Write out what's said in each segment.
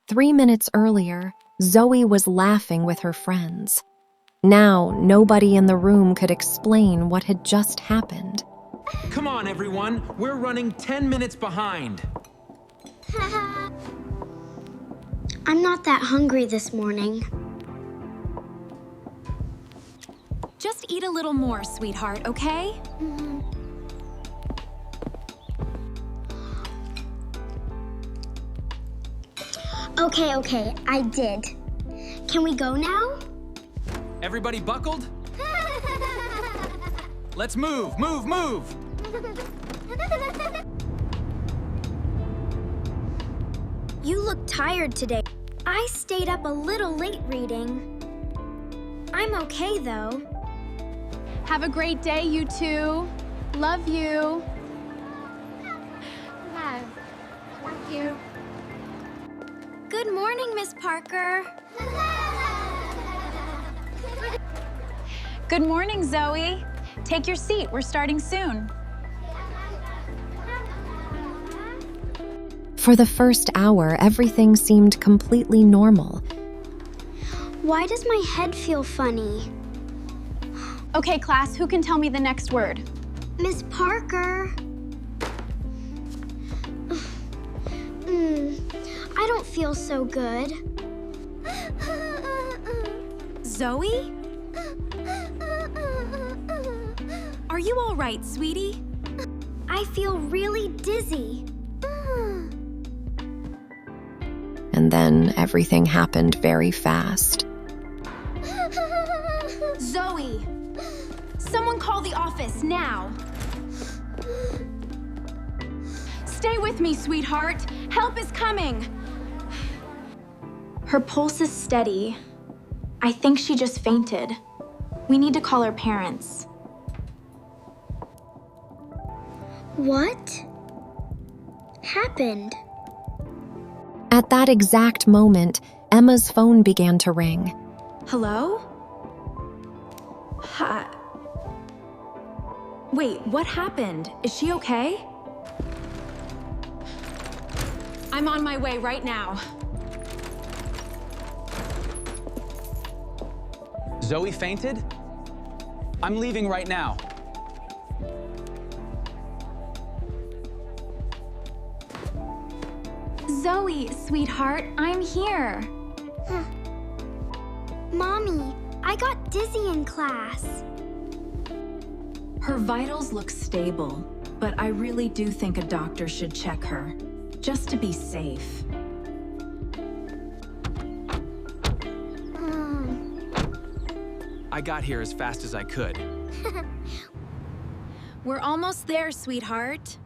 3 minutes earlier, Zoe was laughing with her friends. Now, nobody in the room could explain what had just happened. Come on, everyone. We're running 10 minutes behind. I'm not that hungry this morning. Just eat a little more, sweetheart, okay? Okay, I did. Can we go now? Everybody buckled? Let's move, move, move! You look tired today. I stayed up a little late reading. I'm okay, though. Have a great day, you two. Love you. Thank you. Good morning, Miss Parker. Good morning, Zoe. Take your seat. We're starting soon. For the first hour, everything seemed completely normal. Why does my head feel funny? Okay, class, who can tell me the next word? Miss Parker. I don't feel so good. Zoe? Are you all right, sweetie? I feel really dizzy. And then everything happened very fast. Zoe! Someone call the office now! Stay with me, sweetheart. Help is coming. Her pulse is steady. I think she just fainted. We need to call her parents. What happened? At that exact moment, Emma's phone began to ring. Hello? Hi. Wait, what happened? Is she okay? I'm on my way right now. Zoe fainted? I'm leaving right now. Zoe, sweetheart, I'm here. Mommy, I got dizzy in class. Her vitals look stable, but I really do think a doctor should check her, just to be safe. I got here as fast as I could. We're almost there, sweetheart.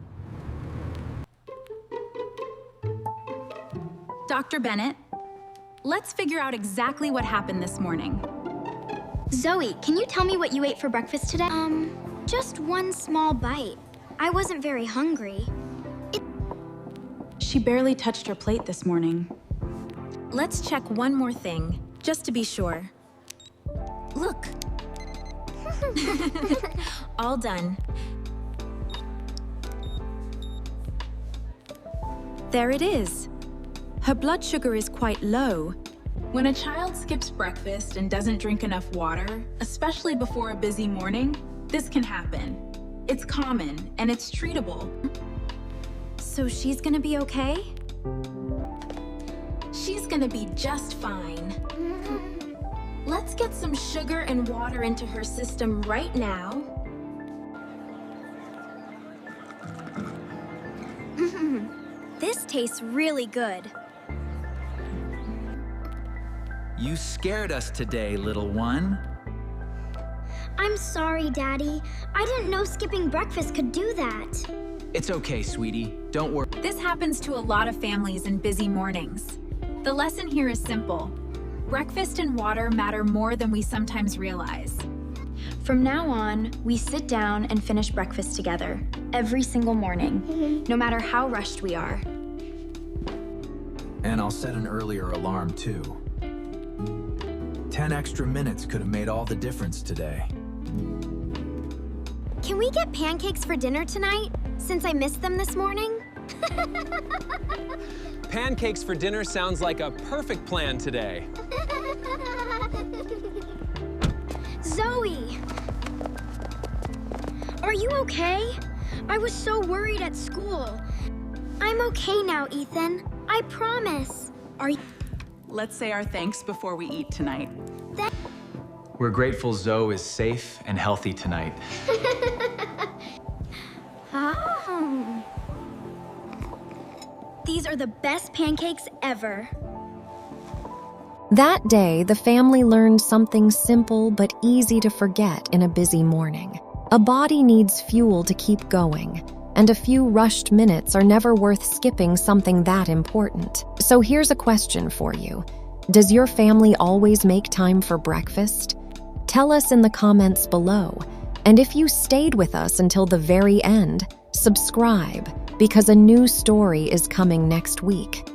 Dr. Bennett, let's figure out exactly what happened this morning. Zoe, can you tell me what you ate for breakfast today? Just one small bite. I wasn't very hungry. She barely touched her plate this morning. Let's check one more thing, just to be sure. Look. All done. There it is. Her blood sugar is quite low. When a child skips breakfast and doesn't drink enough water, especially before a busy morning, this can happen. It's common and it's treatable. So she's gonna be okay? She's gonna be just fine. Let's get some sugar and water into her system right now. This tastes really good. You scared us today, little one. I'm sorry, Daddy. I didn't know skipping breakfast could do that. It's okay, sweetie. Don't worry. This happens to a lot of families in busy mornings. The lesson here is simple. Breakfast and water matter more than we sometimes realize. From now on, we sit down and finish breakfast together, every single morning, no matter how rushed we are. And I'll set an earlier alarm, too. 10 extra minutes could have made all the difference today. Can we get pancakes for dinner tonight, since I missed them this morning? pancakes for dinner sounds like a perfect plan today. Zoe! Are you okay? I was so worried at school. I'm okay now, Ethan. I promise. Are you? Let's say our thanks before we eat tonight. We're grateful Zoe is safe and healthy tonight. Oh. These are the best pancakes ever. That day, the family learned something simple but easy to forget in a busy morning. A body needs fuel to keep going, and a few rushed minutes are never worth skipping something that important. So here's a question for you. Does your family always make time for breakfast? Tell us in the comments below. And if you stayed with us until the very end, subscribe, because a new story is coming next week.